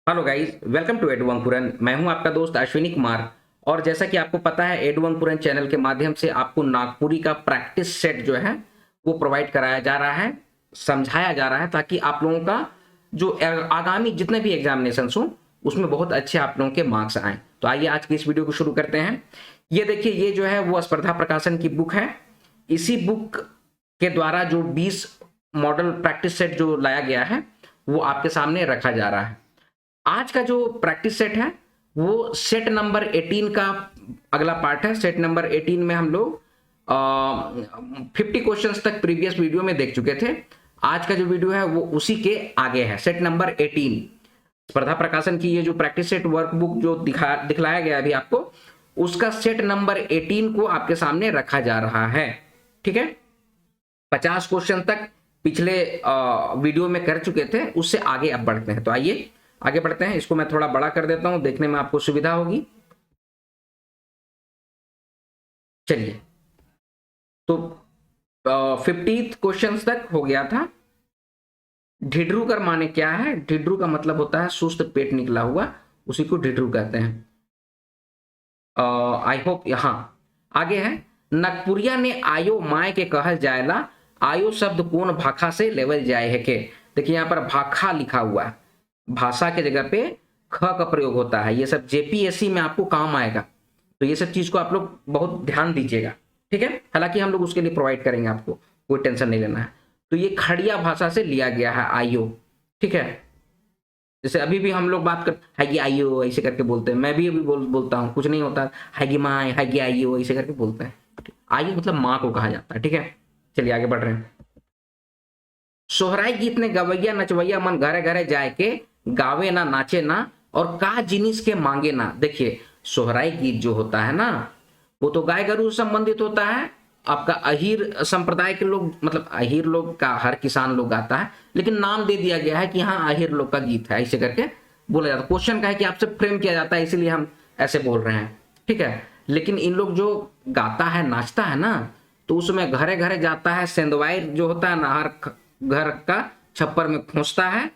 Hello guys, welcome to Edu Ankuran. मैं हूं आपका दोस्त अश्विनी कुमार। और जैसा कि आपको पता है, एडू अंकुरन चैनल के माध्यम से आपको नागपुरी का प्रैक्टिस सेट जो है वो प्रोवाइड कराया जा रहा है, समझाया जा रहा है, ताकि आप लोगों का जो आगामी जितने भी एग्जामिनेशंस हो उसमें बहुत अच्छे आप लोगों के मार्क्स आए। तो आइए आज की इस वीडियो को शुरू करते हैं। ये देखिए, ये जो है वो स्पर्धा प्रकाशन की बुक है। इसी बुक के द्वारा जो 20 मॉडल प्रैक्टिस सेट जो लाया गया है वो आपके सामने रखा जा रहा है। आज का जो प्रैक्टिस सेट है वो सेट नंबर 18 का अगला पार्ट है। सेट नंबर 18 में हम लोग 50 क्वेश्चंस तक प्रीवियस वीडियो में देख चुके थे। आज का जो वीडियो है वो उसी के आगे है, सेट नंबर 18। स्पर्धा प्रकाशन की ये जो प्रैक्टिस सेट वर्कबुक जो दिखलाया गया अभी आपको, उसका सेट नंबर 18 को आपके सामने रखा जा रहा है। ठीक है, 50 क्वेश्चन तक पिछले वीडियो में कर चुके थे, उससे आगे अब बढ़ते हैं। तो आइए आगे बढ़ते हैं। इसको मैं थोड़ा बड़ा कर देता हूं, देखने में आपको सुविधा होगी। चलिए, तो 50 क्वेश्चन तक हो गया था। ढिड्रू कर माने क्या है? ढिड्रू का मतलब होता है सुस्त पेट निकला हुआ, उसी को ढिड्रू कहते हैं। आई होप यहां आगे है। नगपुरिया ने आयो माय के कहल जायला, आयो शब्द कौन भाखा से लेवल जाए है के। देखिए यहाँ पर भाखा लिखा हुआ है, भाषा के जगह पे ख का प्रयोग होता है। ये सब जेपीएससी में आपको काम आएगा, तो ये सब चीज को आप लोग बहुत ध्यान दीजिएगा। ठीक है, हालांकि हम लोग उसके लिए प्रोवाइड करेंगे, आपको कोई टेंशन नहीं लेना है। तो ये खड़िया भाषा से लिया गया है आइयो। ठीक है, जैसे अभी भी हम लोग बात कर हैगी आइयो ऐसे करके बोलते हैं, मैं भी अभी बोलता हूँ, कुछ नहीं होता, हैगी माँ हैगी आइयो ऐसे करके बोलते हैं। आइयो मतलब माँ को कहा जाता है। ठीक है, चलिए आगे बढ़ रहे हैं। सोहराई गीत ने गवैया नचवैया मन घरे घरे जाए के, गावे ना नाचे ना और का जिनिस के मांगे ना। देखिए, सोहराई गीत जो होता है ना, वो तो गाय गरु से संबंधित होता है। आपका अहीर संप्रदाय के लोग, मतलब अहीर लोग का हर किसान लोग गाता है, लेकिन नाम दे दिया गया है कि हाँ अहीर लोग का गीत है, ऐसे करके बोला जाता है। क्वेश्चन का है कि आपसे फ्रेम किया जाता है, इसीलिए हम ऐसे बोल रहे हैं। ठीक है, लेकिन इन लोग जो गाता है नाचता है ना, तो उसमें घरे घरे जाता है, सेंधवाई जो होता है ना, हर घर का छप्पर में खोसता है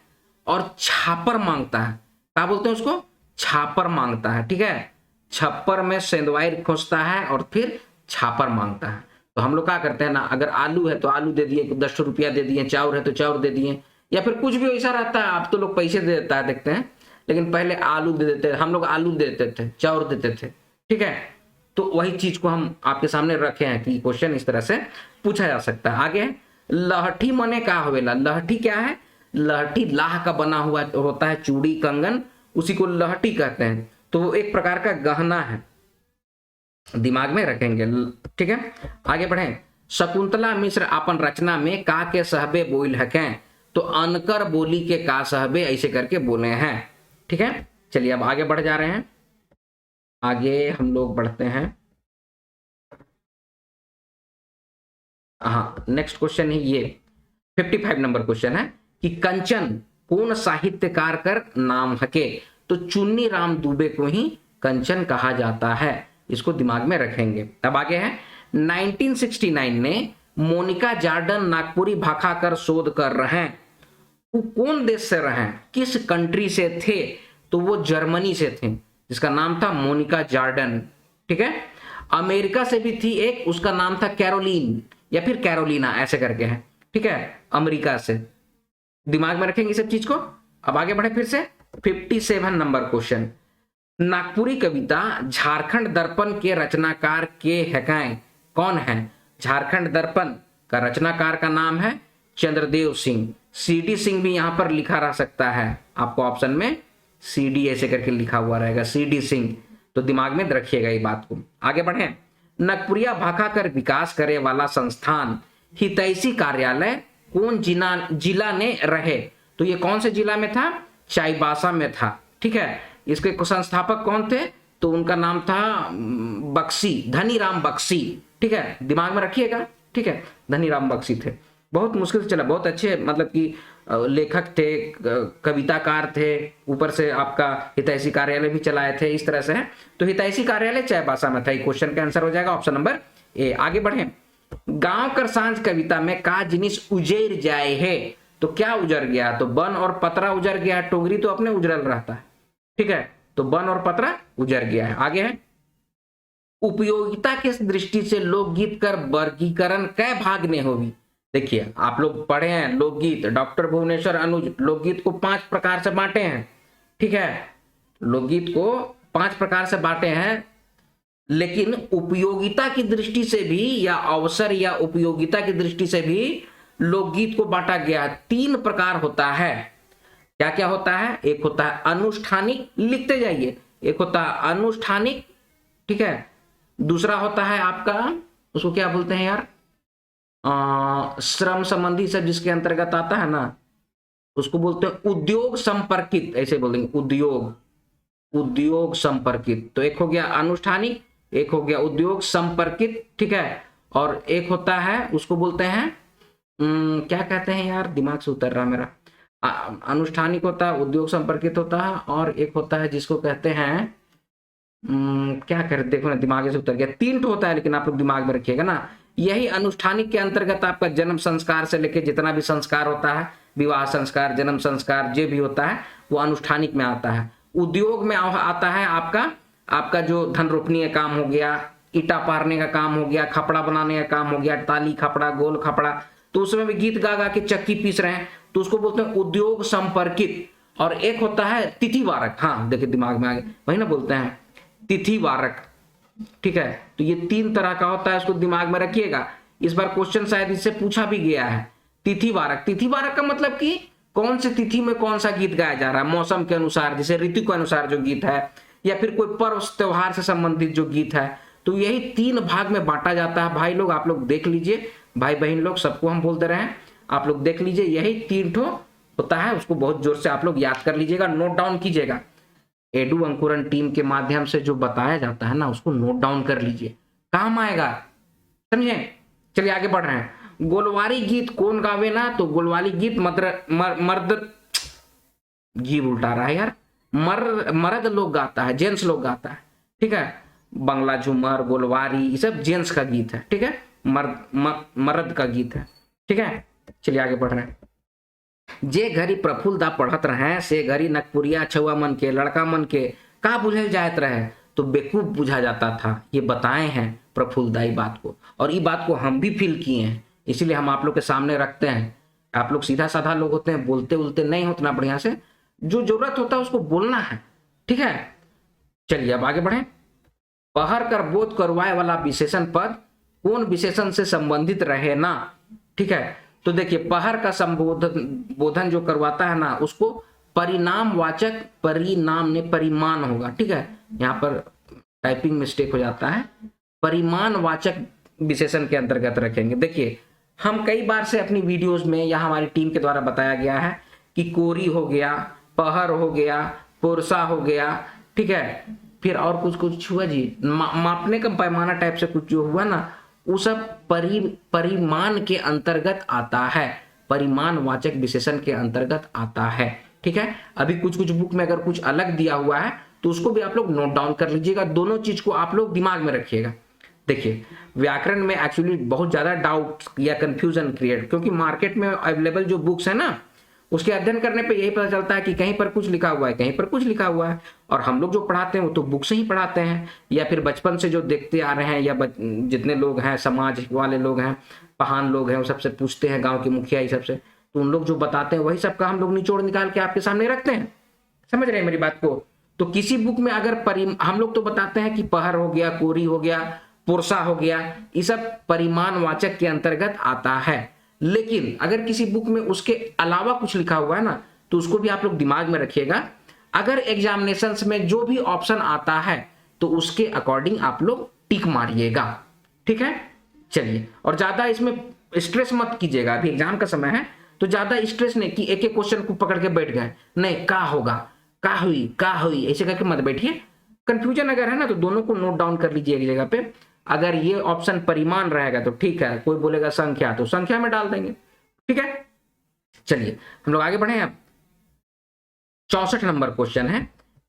और छापर मांगता है। क्या बोलते हैं उसको? छापर मांगता है। ठीक है, छप्पर में सेंधवाई खोसता है और फिर छापर मांगता है। तो हम लोग क्या करते हैं ना, अगर आलू है तो आलू दे दिए, 10 रुपया दे दिए, चाउर है तो चाउर दे दिए, या फिर कुछ भी वैसा रहता है। आप तो लोग पैसे दे देता है देखते हैं, लेकिन पहले आलू दे देते, हम लोग आलू दे देते थे, चाउर देते थे। ठीक है, तो वही चीज को हम आपके सामने रखे हैं कि क्वेश्चन इस तरह से पूछा जा सकता है। आगे, लहठी मने का होवेला। लहठी क्या है? लहठी लाह का बना हुआ होता है, चूड़ी कंगन, उसी को लहठी कहते हैं। तो वो एक प्रकार का गहना है, दिमाग में रखेंगे। ठीक है, आगे बढ़ें। शकुंतला मिश्र अपन रचना में का के सहबे बोल हकें, तो अनकर बोली के का सहबे ऐसे करके बोले हैं। ठीक है, चलिए अब आगे बढ़ जा रहे हैं। आगे हम लोग बढ़ते हैं। हाँ, नेक्स्ट क्वेश्चन है ये 55 नंबर क्वेश्चन है कि कंचन कौन साहित्यकार कर नाम हके। तो चुन्नी राम दुबे को ही कंचन कहा जाता है, इसको दिमाग में रखेंगे। अब आगे है, 1969 ने मोनिका जार्डन नागपुरी भाखा कर शोध कर रहे हैं। वो कौन देश से रहे हैं, किस कंट्री से थे? तो वो जर्मनी से थे, जिसका नाम था मोनिका जार्डन। ठीक है, अमेरिका से भी थी एक, उसका नाम था कैरोलीन या फिर कैरोलिना ऐसे करके है। ठीक है, अमेरिका से, दिमाग में रखेंगे सब चीज को। अब आगे बढ़े फिर से 57 नंबर क्वेश्चन। नागपुरी कविता झारखंड दर्पण के रचनाकार के हैं, कौन है? झारखंड दर्पण का रचनाकार का नाम है चंद्रदेव सिंह। सीडी सिंह भी यहां पर लिखा रह सकता है, आपको ऑप्शन में सीडी ऐसे करके लिखा हुआ रहेगा, सीडी सिंह। तो दिमाग में रखिएगा ये बात को। आगे बढ़े, नगपुरिया भाखा कर विकास करे वाला संस्थान हितैषी कार्यालय कौन जिला ने रहे। तो ये कौन से जिला में था? चाईबासा में था। ठीक है, इसके संस्थापक कौन थे? तो उनका नाम था बक्सी, धनीराम बक्सी। ठीक है, दिमाग में रखिएगा। ठीक है, धनीराम बक्सी थे। बहुत मुश्किल से चला, बहुत अच्छे मतलब कि लेखक थे, कविताकार थे, ऊपर से आपका हितैषी कार्यालय भी चलाए थे, इस तरह से है। तो हितैषी कार्यालय चाईबासा में था। क्वेश्चन का आंसर हो जाएगा ऑप्शन नंबर ए। आगे बढ़े, गांव कर सांझ कविता में का जिनिस उजेर जाए है। तो क्या उजर गया, तो बन और पतरा उजर गया, टोंगरी तो अपने उजरल रहता है, ठीक है, तो बन और पतरा उजर गया है। आगे है, उपयोगिता के दृष्टि से लोकगीत कर वर्गीकरण कै भाग ने होगी। देखिए आप लोग पढ़े हैं लोकगीत, डॉक्टर भुवनेश्वर अनुज लोकगीत को 5 प्रकार से बांटे हैं, ठीक है, लोकगीत को 5 प्रकार से बांटे हैं, लेकिन उपयोगिता की दृष्टि से भी या अवसर या उपयोगिता की दृष्टि से भी लोकगीत को बांटा गया है। 3 प्रकार होता है। क्या क्या होता है, एक होता है अनुष्ठानिक, लिखते जाइए, एक होता है अनुष्ठानिक, ठीक है, दूसरा होता है आपका, उसको क्या बोलते हैं यार, श्रम संबंधी सब जिसके अंतर्गत आता है ना, उसको बोलते हैं उद्योग संपर्कित, ऐसे बोलेंगे उद्योग संपर्कित। तो एक हो गया अनुष्ठानिक, एक हो गया उद्योग संपर्कित, ठीक है, और एक होता है उसको बोलते हैं क्या कहते हैं यार, दिमाग से उतर रहा मेरा, अनुष्ठानिक होता है, उद्योग संपर्कित होता है, और एक होता है जिसको कहते हैं क्या कर, देखो ना दिमाग से उतर गया, 3 होता है, लेकिन आप लोग दिमाग में रखिएगा ना। यही अनुष्ठानिक के अंतर्गत आपका जन्म संस्कार से लेके जितना भी संस्कार होता है, विवाह संस्कार, जन्म संस्कार, जो भी होता है वो अनुष्ठानिक में आता है। उद्योग में आता है आपका जो धन रोपनी का काम हो गया, ईटा पारने का काम हो गया, खपड़ा बनाने का काम हो गया, ताली खपड़ा, गोल खपड़ा, तो उसमें भी गीत गा गा के चक्की पीस रहे हैं, तो उसको बोलते हैं उद्योग संपर्कित। और एक होता है तिथिवारक, हाँ देखिए दिमाग में आ गया, वही ना बोलते हैं तिथिवारक, ठीक है, तो ये 3 तरह का होता है, उसको दिमाग में रखिएगा। इस बार क्वेश्चन शायद इससे पूछा भी गया है। तिथिवारक, तिथिवारक का मतलब कि कौन से तिथि में कौन सा गीत गाया जा रहा है, मौसम के अनुसार, जैसे ऋतु के अनुसार जो गीत है, या फिर कोई पर्व त्योहार से संबंधित जो गीत है, तो यही 3 भाग में बांटा जाता है। भाई लोग आप लोग देख लीजिए, भाई बहन लोग सबको हम बोलते रहे, आप लोग देख लीजिए, यही 3 होता है, उसको बहुत जोर से आप लोग याद कर लीजिएगा, नोट डाउन कीजिएगा। एडू अंकुरन टीम के माध्यम से जो बताया जाता है ना, उसको नोट डाउन कर लीजिए, काम आएगा, समझे। चलिए आगे बढ़ रहे हैं। गोलवारी गीत कौन गावे ना, तो गोलवारी गीत मर्द जी उल्टा रहा है यार, मर्द लोग गाता है, जेंट्स लोग गाता है, ठीक है, बंगला झूमर, गोलवारी, ये सब जेंट्स का गीत है, ठीक है, मर्द का गीत है, ठीक है। चलिए आगे बढ़ रहे हैं। जे घड़ी प्रफुल्लदा पढ़त रहे, से घड़ी नकपुरिया छुआ मन के, लड़का मन के का बुझल जात रहे, तो बेवकूफ बुझा जाता था। ये बताए हैं प्रफुल्लदा ई बात को, और ये बात को हम भी फील किए हैं, इसीलिए हम आप लोग के सामने रखते हैं। आप लोग सीधा साधा लोग होते हैं, बोलते उलते नहीं होते ना बढ़िया से, जो जरूरत होता है उसको बोलना है, ठीक है। चलिए अब आगे बढ़े। पहर कर बोध करवाए वाला विशेषण पद कौन विशेषण से संबंधित रहे ना, ठीक है। तो देखिए पहर का बोधन जो करवाता है ना, उसको परिणामवाचक, परिणाम ने परिमाण होगा, ठीक है, यहाँ पर टाइपिंग मिस्टेक हो जाता है, परिमाणवाचक विशेषण के अंतर्गत रखेंगे। देखिए हम कई बार से अपनी वीडियोस में या हमारी टीम के द्वारा बताया गया है कि कोरी हो गया, पहर हो गया, पुरसा हो गया, ठीक है, फिर और कुछ हुआ जी, मापने का पैमाना टाइप से कुछ जो हुआ ना, वो सब परिमाण के अंतर्गत आता है, परिमाणवाचक विशेषण के अंतर्गत आता है, ठीक है। अभी कुछ बुक में अगर कुछ अलग दिया हुआ है तो उसको भी आप लोग नोट डाउन कर लीजिएगा, दोनों चीज को आप लोग दिमाग में रखिएगा। देखिए व्याकरण में एक्चुअली बहुत ज्यादा डाउट या कंफ्यूजन क्रिएट, क्योंकि मार्केट में अवेलेबल जो बुक्स है ना, उसके अध्ययन करने पे यही पता चलता है कि कहीं पर कुछ लिखा हुआ है, कहीं पर कुछ लिखा हुआ है, और हम लोग जो पढ़ाते हैं वो तो बुक से ही पढ़ाते हैं, या फिर बचपन से जो देखते आ रहे हैं, या जितने लोग हैं समाज वाले लोग हैं, पहान लोग हैं, वो सबसे पूछते हैं, गांव के मुखिया ही सबसे, तो उन लोग जो बताते हैं वही सब का हम लोग निचोड़ निकाल के आपके सामने रखते हैं। समझ रहे हैं मेरी बात को। तो किसी बुक में अगर हम लोग तो बताते हैं कि पहर हो गया, कोरी हो गया, पुरसा हो गया, ये सब परिमाणवाचक के अंतर्गत आता है, लेकिन अगर किसी बुक में उसके अलावा कुछ लिखा हुआ है ना, तो उसको भी आप लोग दिमाग में रखिएगा। अगर एग्जामिनेशंस में जो भी ऑप्शन आता है तो उसके अकॉर्डिंग आप लोग टिक मारिएगा, ठीक है। चलिए, और ज्यादा इसमें स्ट्रेस मत कीजिएगा, अभी एग्जाम का समय है, तो ज्यादा स्ट्रेस नहीं कि एक एक क्वेश्चन को पकड़ के बैठ गए, नहीं, का होगा, का हुई ऐसे करके मत बैठिए। कंफ्यूजन अगर है ना तो दोनों को नोट डाउन कर लीजिए एक जगह पे। अगर ये ऑप्शन परिमाण रहेगा तो ठीक है, कोई बोलेगा संख्या तो संख्या में डाल देंगे, ठीक है। चलिए हम लोग आगे बढ़े। अब 64 नंबर क्वेश्चन है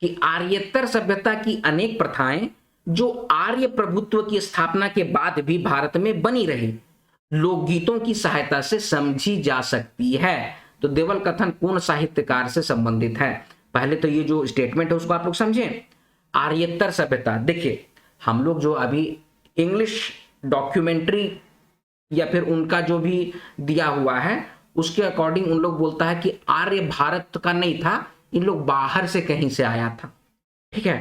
कि आर्येतर सभ्यता की अनेक प्रथाएं जो आर्य प्रभुत्व की स्थापना के बाद भी भारत में बनी रही, लोकगीतों की सहायता से समझी जा सकती है। तो देवल कथन कौन साहित्यकार से संबंधित है? पहले तो ये जो स्टेटमेंट है उसको आप लोग समझें। आर्यतर सभ्यता, देखिए हम लोग जो अभी इंग्लिश डॉक्यूमेंट्री या फिर उनका जो भी दिया हुआ है उसके अकॉर्डिंग उन लोग बोलता है कि आर्य भारत का नहीं था, इन लोग बाहर से कहीं से आया था। ठीक है,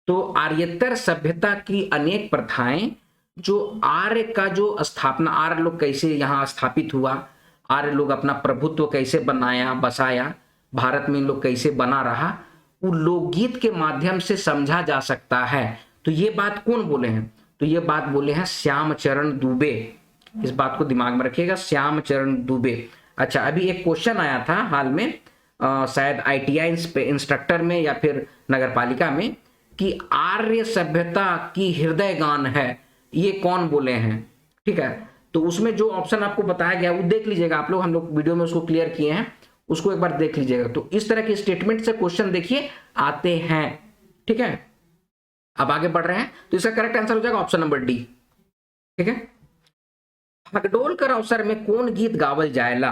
तो आर्यतर सभ्यता की अनेक प्रथाएं, जो आर्य का जो स्थापना, आर्य लोग कैसे यहाँ स्थापित हुआ, आर्य लोग अपना प्रभुत्व कैसे बनाया बसाया, भारत में इन लोग कैसे बना रहा, वो लोकगीत के माध्यम से समझा जा सकता है। तो ये बात कौन बोले हैं? तो ये बात बोले हैं श्यामचरण दुबे। इस बात को दिमाग में रखिएगा, श्यामचरण दुबे। अच्छा, अभी एक क्वेश्चन आया था हाल में, शायद ITI इंस्ट्रक्टर में या फिर नगरपालिका में, कि आर्य सभ्यता की हृदय गान है, ये कौन बोले हैं? ठीक है, तो उसमें जो ऑप्शन आपको बताया गया वो देख लीजिएगा आप लोग, हम लोग वीडियो में उसको क्लियर किए हैं, उसको एक बार देख लीजिएगा। तो इस तरह के स्टेटमेंट से क्वेश्चन देखिए आते हैं। ठीक है, अब आगे बढ़ रहे हैं, तो इसका करेक्ट आंसर हो जाएगा ऑप्शन नंबर डी। ठीक है, फगडोल कर अवसर में कौन गीत गावल जायला?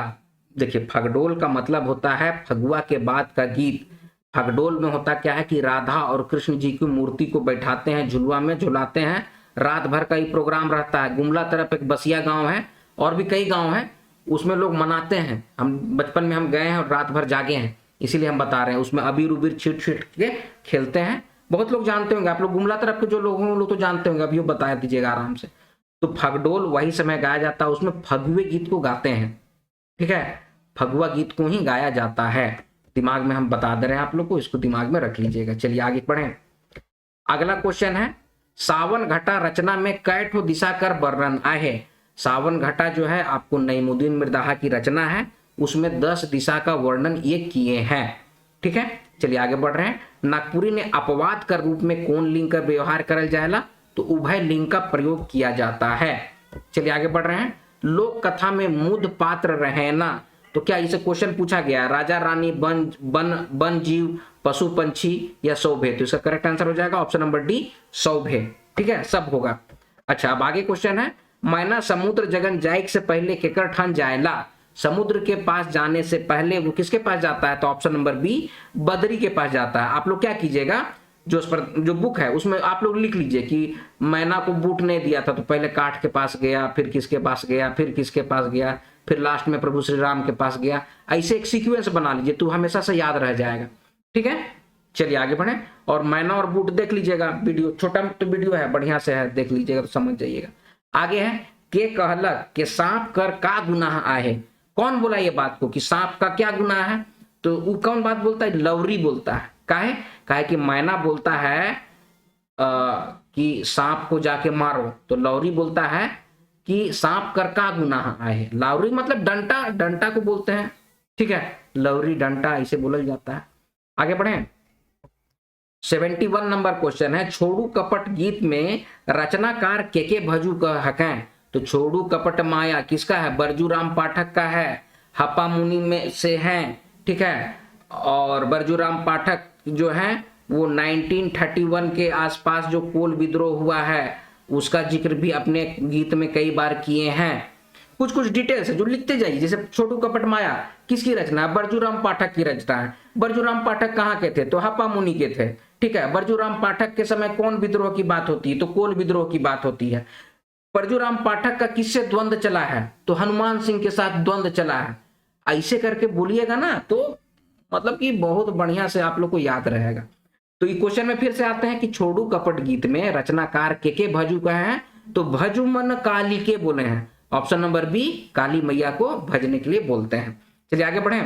देखिए, फगडोल का मतलब होता है फगुआ के बाद का गीत। फगडोल में होता क्या है कि राधा और कृष्ण जी की मूर्ति को बैठाते हैं, झुलवा में झुलाते हैं, रात भर का ही प्रोग्राम रहता है। गुमला तरफ एक बसिया गांव है और भी कई गांव हैं, उसमें लोग मनाते हैं। हम बचपन में हम गए हैं और रात भर जागे हैं, इसीलिए हम बता रहे हैं। उसमें अबीर उबीर छीट छीट के खेलते हैं, बहुत लोग जानते होंगे, आप लोग गुमला तरफ के जो लोग होंगे लोग तो जानते होंगे, अभी वो बता दीजिएगा आराम से। तो फगडोल वही समय गाया जाता है, उसमें फगुए गीत को गाते हैं। ठीक है, फगुआ गीत को ही गाया जाता है। दिमाग में हम बता दे रहे हैं आप लोग को, इसको दिमाग में रख लीजिएगा। चलिए आगे बढ़ें। अगला क्वेश्चन है, सावन घटा रचना में कै ठो दिशा कर वर्णन आहे? सावन घटा जो है आपको नईमुद्दीन मिर्दाहा की रचना है, उसमें 10 दिशा का वर्णन ये किए हैं। ठीक है, चलिए आगे बढ़ रहे हैं। नागपुरी ने अपवाद कर रूप में कौन लिंग का व्यवहार करल जाएला? तो उभय लिंग का प्रयोग किया जाता है। चलिए आगे बढ़ रहे हैं। लोक कथा में मुद पात्र रहना, तो क्या इसे क्वेश्चन पूछा गया, राजा रानी, वन जीव, पशु पंछी या सौभे? तो इसका करेक्ट आंसर हो जाएगा ऑप्शन नंबर डी, सौभे। ठीक है, सब होगा। अच्छा, अब आगे क्वेश्चन है, मैना समुद्र जगन जाइक से पहले केकर ठान जायला? समुद्र के पास जाने से पहले वो किसके पास जाता है? तो ऑप्शन नंबर बी, बदरी के पास जाता है। आप लोग क्या कीजिएगा, जो जो बुक है उसमें आप लोग लिख लीजिए कि मैना को बूट नहीं दिया था, तो पहले काठ के पास गया, फिर किसके पास गया, फिर किसके पास गया, फिर लास्ट में प्रभु श्री राम के पास गया। ऐसे एक सीक्वेंस बना लीजिए, तो हमेशा से याद रह जाएगा। ठीक है, चलिए आगे बढ़े। और मैना और बूट देख लीजिएगा, वीडियो छोटा तो वीडियो है, बढ़िया से है, देख लीजिएगा तो समझ जाइएगा। आगे है, के कहलक के सांप कर का गुनाह आहे? कौन बोला ये बात को कि सांप का क्या गुनाह है? तो वो कौन बात बोलता है? लवरी बोलता है। काहे कि मैना बोलता है कि सांप को जाके मारो, तो लवरी बोलता है कि सांप कर का गुनाह आहे। लवरी मतलब डंटा, डंटा को बोलते हैं। ठीक है, लवरी डंटा ऐसे बोला जाता है। आगे बढ़े। 71 नंबर क्वेश्चन है, छोड़ू कपट गीत में रचनाकार के भजू का हकें? तो छोड़ू कपट माया किसका है? बरजूराम पाठक का है, हप्पा मुनि में से हैं। ठीक है, और बरजूराम पाठक जो है वो 1931 के आसपास जो कोल विद्रोह हुआ है उसका जिक्र भी अपने गीत में कई बार किए हैं। कुछ कुछ डिटेल्स है जो लिखते जाइए, जैसे छोटू कपट माया किसकी रचना है? बरजूराम पाठक की रचना है। बरजूराम पाठक कहाँ के थे? तो हप्पा मुनि के थे। ठीक है, बरजूराम पाठक के समय कौन विद्रोह की बात होती है? तो कोल विद्रोह की बात होती है। परशुराम पाठक का किससे द्वंद्व चला है? तो हनुमान सिंह के साथ द्वंद्व चला है। ऐसे करके बोलिएगा ना तो मतलब कि बहुत बढ़िया से आप लोग को याद रहेगा। तो ये क्वेश्चन में फिर से आते हैं कि छोड़ू कपट गीत में रचनाकार के भजू कहे हैं? तो भजू मन काली के बोले हैं। ऑप्शन नंबर बी, काली मैया को भजने के लिए बोलते हैं। चलिए आगे बढ़े।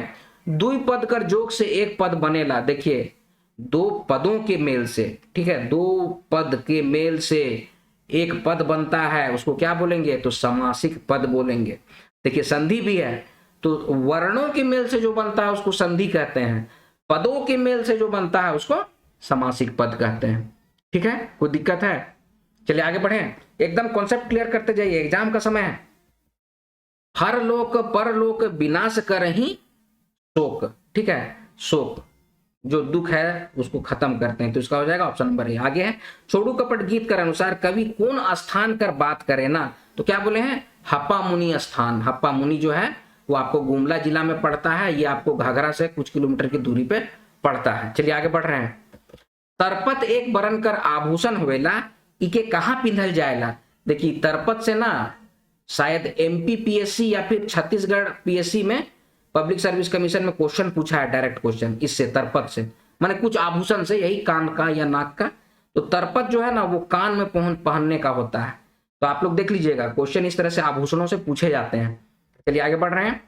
दुई पद कर जोग से एक पद बनेला। देखिए, दो पदों के मेल से, ठीक है, दो पद के मेल से एक पद बनता है, उसको क्या बोलेंगे? तो समासिक पद बोलेंगे। देखिए, संधि भी है, तो वर्णों के मेल से जो बनता है उसको संधि कहते हैं, पदों के मेल से जो बनता है उसको समासिक पद कहते हैं। ठीक है, कोई दिक्कत है? चलिए आगे बढ़े। एकदम कॉन्सेप्ट क्लियर करते जाइए, एग्जाम का समय है। हर लोक परलोक विनाश करहि शोक। ठीक है, शोक जो दुख है उसको खत्म करते हैं, तो इसका हो जाएगा ऑप्शन नंबर ए। आगे है, छोड़ू कपट गीत कर अनुसार कवि कौन स्थान कर बात करे ना? तो क्या बोले हैं? हप्पा मुनि स्थान। हप्पा मुनि जो है वो आपको गुमला जिला में पड़ता है, ये आपको घाघरा से कुछ किलोमीटर की दूरी पे पड़ता है। चलिए आगे बढ़ रहे हैं। तरपत एक बरन कर आभूषण होवेला, इके कहाँ पिंधल जाएला। देखिए तरपत से ना शायद एमपी पीएससी या फिर छत्तीसगढ़ पीएससी में पब्लिक सर्विस कमीशन में क्वेश्चन पूछा है, डायरेक्ट क्वेश्चन इससे, तरपत से माने कुछ आभूषण से, यही कान का या नाक का। तो तरपत जो है ना वो कान में पहनने का होता है। तो आप लोग देख लीजिएगा, क्वेश्चन इस तरह से आभूषणों से पूछे जाते हैं। चलिए आगे बढ़ रहे हैं।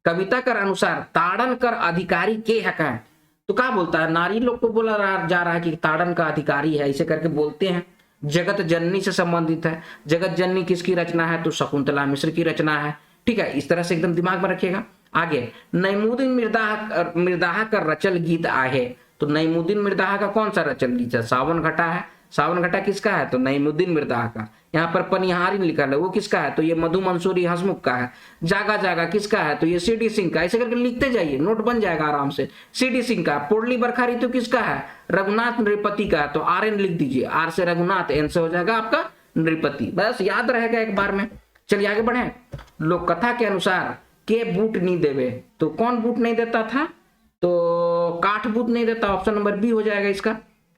कविता कर अनुसार ताड़न कर अधिकारी के है। तो क्या बोलता है, नारी लोग को बोला जा रहा है कि ताड़न का अधिकारी है, ऐसे करके बोलते हैं। जगत जननी से संबंधित है। जगत जननी किसकी रचना है, तो शकुंतला मिश्र की रचना है। ठीक है, इस तरह से एकदम दिमाग में रखिएगा। आगे नईमुद्दीन मृदाहा का रचल गीत आहे। तो नईमुद्दीन मृदाहा का कौन सा रचल गीत है, सावन घटा है। सावन घटा किसका है, तो नईमुद्दीन मृदाहा का। यहाँ पर पनिहारी लिखा है, वो किसका है, तो ये मधु मंसूरी हसमुख का है। जागा जागा किसका है, तो ये सीडी सिंह का। ऐसे करके लिखते जाइए, नोट बन जाएगा आराम से। सीडी सिंह का। पुरली बरखा ऋतु किसका है, रघुनाथ नृपति का है। तो आर एन लिख दीजिए, आर से रघुनाथ, एन से हो जाएगा आपका नृपति। बस याद रहेगा एक बार में। चलिए आगे बढ़े। लोक कथा के अनुसार के बूट नहीं देवे। तो कौन बूट नहीं देता था, तो काठ बूट नहीं देता। ऑप्शन नंबर बी हो जाएगा इसका।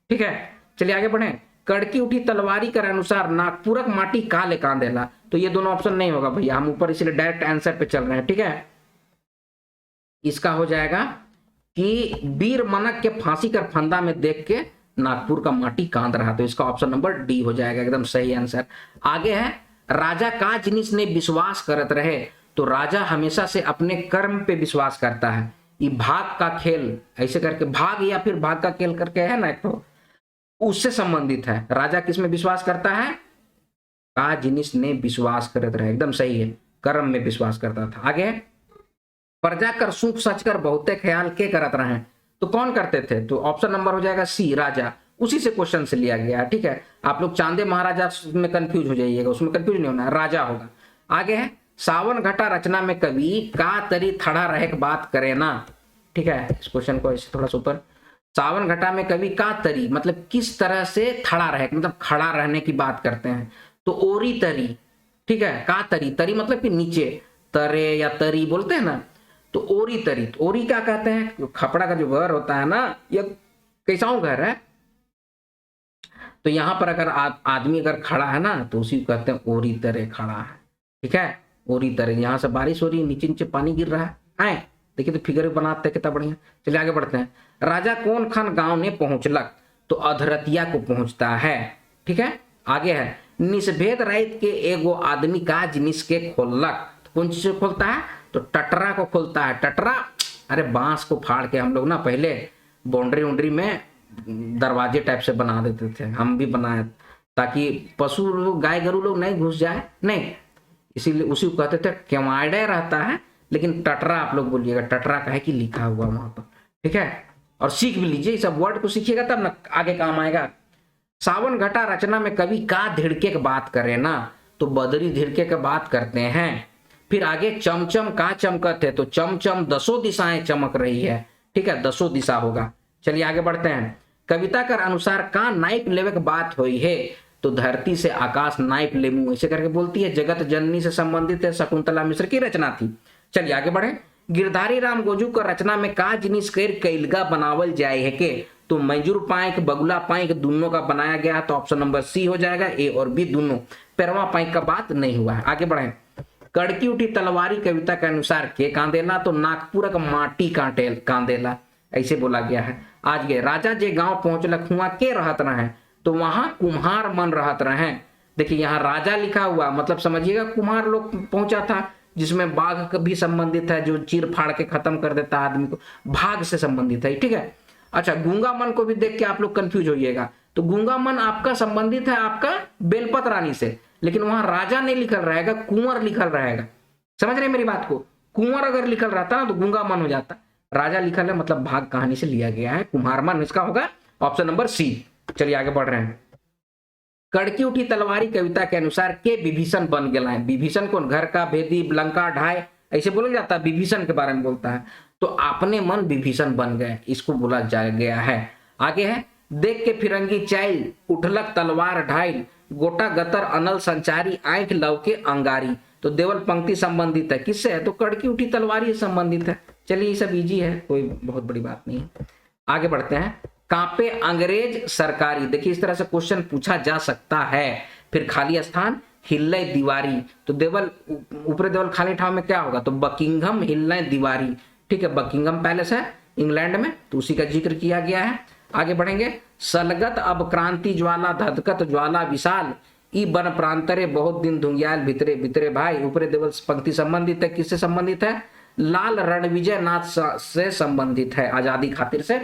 ठीक है, चलिए आगे बढ़े। कड़की उठी तलवारी के अनुसार नागपुरक माटी काले कांदेला। तो ये दोनों ऑप्शन नहीं होगा भैया, हम ऊपर इसलिए डायरेक्ट आंसर पे चल रहे हैं। ठीक है, इसका हो जाएगा कि वीर मनक के फांसी कर फंदा में देख के नागपुर का माटी कांद रहा। तो इसका ऑप्शन नंबर डी हो जाएगा, एकदम सही आंसर। आगे है राजा का जिनिस ने विश्वास करत रहे। तो राजा हमेशा से अपने कर्म पे विश्वास करता है। ये भाग का खेल, ऐसे करके भाग या फिर भाग का खेल करके है ना, एक तो उससे संबंधित है। राजा किस में विश्वास करता है, का जिनिस ने विश्वास करत रहे, एकदम सही है, कर्म में विश्वास करता था। आगे प्रजा कर सूख सच कर बहुते ख्याल के करत रहे। तो कौन करते थे, तो ऑप्शन नंबर हो जाएगा सी, राजा। उसी से क्वेश्चन से लिया गया है। ठीक है, आप लोग चांदे महाराजा में कंफ्यूज हो जाइएगा, उसमें कंफ्यूज नहीं होना है, राजा होगा। आगे है सावन घटा रचना में कवि का तरी थड़ा रहे की बात करे ना। ठीक है, इस क्वेश्चन को ऐसे थोड़ा सा ऊपर। सावन घटा में कवि का तरी मतलब किस तरह से खड़ा रहे, मतलब खड़ा रहने की बात करते हैं। तो ओरी तरी। ठीक है, का तरी, तरी मतलब कि नीचे, तरे या तरी बोलते हैं ना। तो ओरी तरी, तो ओरी क्या कहते हैं, खपड़ा का जो घर होता है ना, यह कैसा घर है। तो यहां पर अगर आदमी अगर खड़ा है ना, तो उसी को कहते हैं ओरी तरे खड़ा है। ठीक है, ओरी तरे। यहां से बारिश हो रही है, नीचे नीचे पानी गिर रहा है। देखिए तो फिगर बनाते कितना बढ़िया। चलिए आगे बढ़ते हैं। राजा कौन खान गांव में पहुंचलक। तो अधरतिया को पहुंचता है। ठीक है, आगे है निषभेद राइत के एगो आदमी का जिनिस के खोलक। तो कौन चीज को खोलता है, तो टटरा को खोलता है। टटरा, अरे बांस को फाड़ के हम लोग ना पहले बाउंड्री उंड्री में दरवाजे टाइप से बना देते थे, हम भी बनाए, ताकि पशु लोग, गाय गरु लोग नहीं घुस जाए, नहीं, इसीलिए उसी को कहते थे। केवाड़े रहता है, लेकिन टटरा आप लोग बोलिएगा, टटरा का है कि लिखा हुआ वहां पर। ठीक है, और सीख भी लीजिए, इस सब वर्ड को सीखिएगा तब ना आगे काम आएगा। सावन घटा रचना में कवि का धिड़के की बात करे ना, तो बदरी धिड़के की बात करते हैं। फिर आगे चमचम का चमकत है, तो चमचम दसों दिशाएं चमक रही है। ठीक है, दसों दिशा होगा। चलिए आगे बढ़ते हैं। कविता कर अनुसार का नाइप लेवे की बात हुई है। तो धरती से आकाश नाइप लेमू, ऐसे करके बोलती है। जगत जननी से संबंधित है, शकुंतला मिश्र की रचना थी। चलिए आगे बढ़े। गिरधारी राम गोजू का रचना में का जिनिस कर कैलगा बनावल जाए है के। तो मंजूर पाइक बगुला पाइक दोनों का बनाया गया। तो ऑप्शन नंबर सी हो जाएगा, ए और बी दोनों। पैरवा पाइक का बात नहीं हुआ है। आगे बढ़े। कड़की उठी तलवारी कविता के अनुसार के कांदेला। तो नागपुर का माटी कांदेला, ऐसे बोला गया है। आज के राजा जे गांव पहुंचलक हुआ के रहत रहे। तो वहां कुम्हार मन रहत रहे। देखिए यहाँ राजा लिखा हुआ, मतलब समझिएगा कुम्हार लोग पहुंचा था, जिसमें बाघ भी संबंधित है, जो चीर फाड़ के खत्म कर देता है आदमी को, भाग से संबंधित है। ठीक है, अच्छा गूंगा मन को भी देख के आप लोग कंफ्यूज होइएगा। तो गूंगा मन आपका संबंधित है आपका बेलपत रानी से, लेकिन वहां राजा नहीं लिखल रहेगा, कुंवर लिखल रहेगा। समझ रहे मेरी बात को, कुंवर अगर लिखल रहता ना तो गूंगा मन हो जाता। राजा लिखल है मतलब भाग कहानी से लिया गया है, कुम्हार मन इसका होगा ऑप्शन नंबर सी। चलिए आगे बढ़ रहे हैं। कड़की उठी तलवारी कविता के अनुसार के विभीषण बन गया है। विभीषण कौन, घर का भेदी, लंका ढाए, ऐसे बोला जाता है, विभीषण के बारे में बोलता है। तो अपने मन विभीषण बन गए, इसको बोला जा गया है। आगे है देख के फिरंगी चाइल, उठलक तलवार ढाइल, गोटा गतर अनल संचारी, आंख लव के अंगारी। तो देवल पंक्ति संबंधित है किससे है, तो कड़की उठी तलवार से संबंधित है। चलिए ये सब इजी है, कोई बहुत बड़ी बात नहीं है। आगे बढ़ते हैं। कांपे अंग्रेज सरकारी, देखिए इस तरह से क्वेश्चन पूछा जा सकता है। फिर खाली स्थान हिल्ले दीवारी, तो देवल ऊपरी देवल खाली ठाव में क्या होगा, तो बकिंघम हिल्ले दीवारी। ठीक है, बकिंघम पैलेस है इंग्लैंड में, तो उसी का जिक्र किया गया है। आगे बढ़ेंगे। सलगत अब क्रांति ज्वाला धधकत ज्वाला विशाल, ई बन प्रांतरे बहुत दिन धुंगियाल भितरे भितरे भाई। ऊपरी देवल पंक्ति संबंधित है, किससे संबंधित है, लाल रणविजय नाथ से संबंधित है, आजादी खातिर से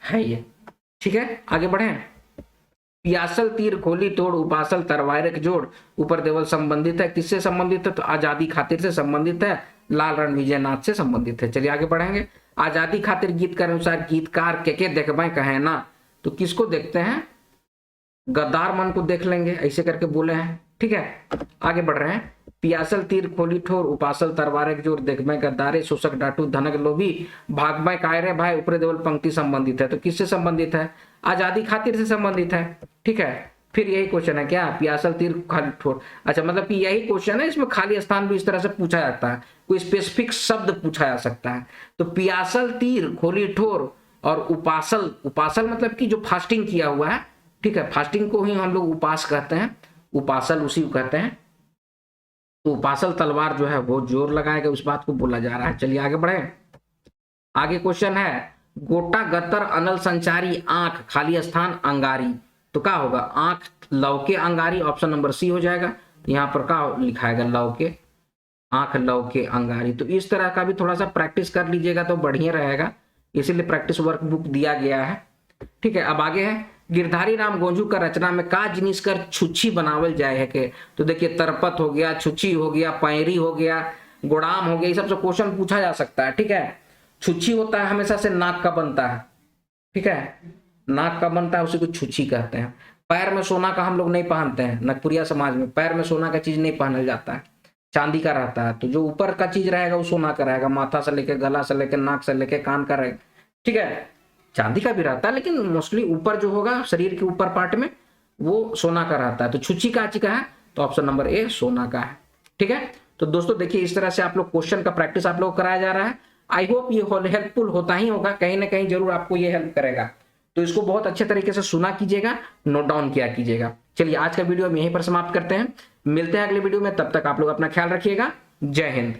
है ये। ठीक है, आगे बढ़े। पियासल तीर खोली तोड़ उपासल तरवारक जोड़, ऊपर देवल संबंधित है, किससे संबंधित है, तो आजादी खातिर से संबंधित है, लाल रणविजय नाथ से संबंधित है। चलिए आगे बढ़ेंगे। आजादी खातिर गीत के अनुसार गीतकार के देखबे कहे ना, तो किसको देखते हैं, गद्दार मन को देख लेंगे, ऐसे करके बोले हैं। ठीक है, आगे बढ़ रहे हैं। पियासल तीर खोली ठोर उपासल तरवारक जोर, देखबे गद्दारे शोषक डाटू धनक लोभी, भागबे कायरे भाई। ऊपरी देवल पंक्ति संबंधित है, तो किससे संबंधित है, आजादी खातिर से संबंधित है। ठीक है, फिर यही क्वेश्चन है क्या, पियासल तीर खाली ठोर। अच्छा, मतलब कि यही क्वेश्चन है, इसमें खाली स्थान भी इस तरह से पूछा जाता है, कोई स्पेसिफिक शब्द पूछा जा सकता है। तो पियासल तीर खोली ठोर और उपासल, उपासल मतलब कि जो फास्टिंग किया हुआ है। ठीक है, फास्टिंग को ही हम लोग उपास कहते हैं, उपासल उसी को कहते हैं। तो उपासल तलवार जो है वो जोर लगाएगा, उस बात को बोला जा रहा है। चलिए आगे बढ़े। आगे क्वेश्चन है। गोटा गतर अनल संचारी आंख खाली स्थान अंगारी, तो क्या होगा, आंख लौके अंगारी, ऑप्शन नंबर सी हो जाएगा। यहाँ पर क्या लिखाएगा, लौके, आंख लौके अंगारी। तो इस तरह का भी थोड़ा सा प्रैक्टिस कर लीजिएगा तो बढ़िया रहेगा, इसीलिए प्रैक्टिस वर्क बुक दिया गया है। ठीक है, अब आगे है। गिरधारी राम गोंजू का रचना में का जिनिस कर छुच्छी बनावल जाए है के, तो देखिए तरपत हो गया, छुच्छी हो गया, पैरी हो गया, गोड़ाम हो गया, ये सब से क्वेश्चन पूछा जा सकता है। ठीक है, छुच्छी होता है हमेशा से नाक का बनता है। ठीक है, नाक का बनता है, उसी को छुच्छी कहते हैं। पैर में सोना का हम लोग नहीं पहनते हैं, नगपुरिया समाज में पैर में सोना का चीज नहीं पहना जाता है, चांदी का रहता है। तो जो ऊपर का चीज रहेगा वो सोना का रहेगा, माथा से लेके गला से लेके नाक से लेके कान का रहेगा। ठीक है, चांदी का भी रहता है, लेकिन मोस्टली ऊपर जो होगा शरीर के ऊपर पार्ट में वो सोना का रहता है। तो छुच्छी कांची का है, तो ऑप्शन नंबर ए सोना का है। ठीक है, तो दोस्तों देखिए इस तरह से आप लोग क्वेश्चन का प्रैक्टिस आप लोग कराया जा रहा है। आई होप ये हेल्पफुल होता ही होगा, कहीं ना कहीं जरूर आपको ये हेल्प करेगा। तो इसको बहुत अच्छे तरीके से सुना कीजिएगा, नोट डाउन किया कीजिएगा। चलिए आज का वीडियो हम यहीं पर समाप्त करते हैं, मिलते हैं अगले वीडियो में, तब तक आप लोग अपना ख्याल रखिएगा। जय हिंद।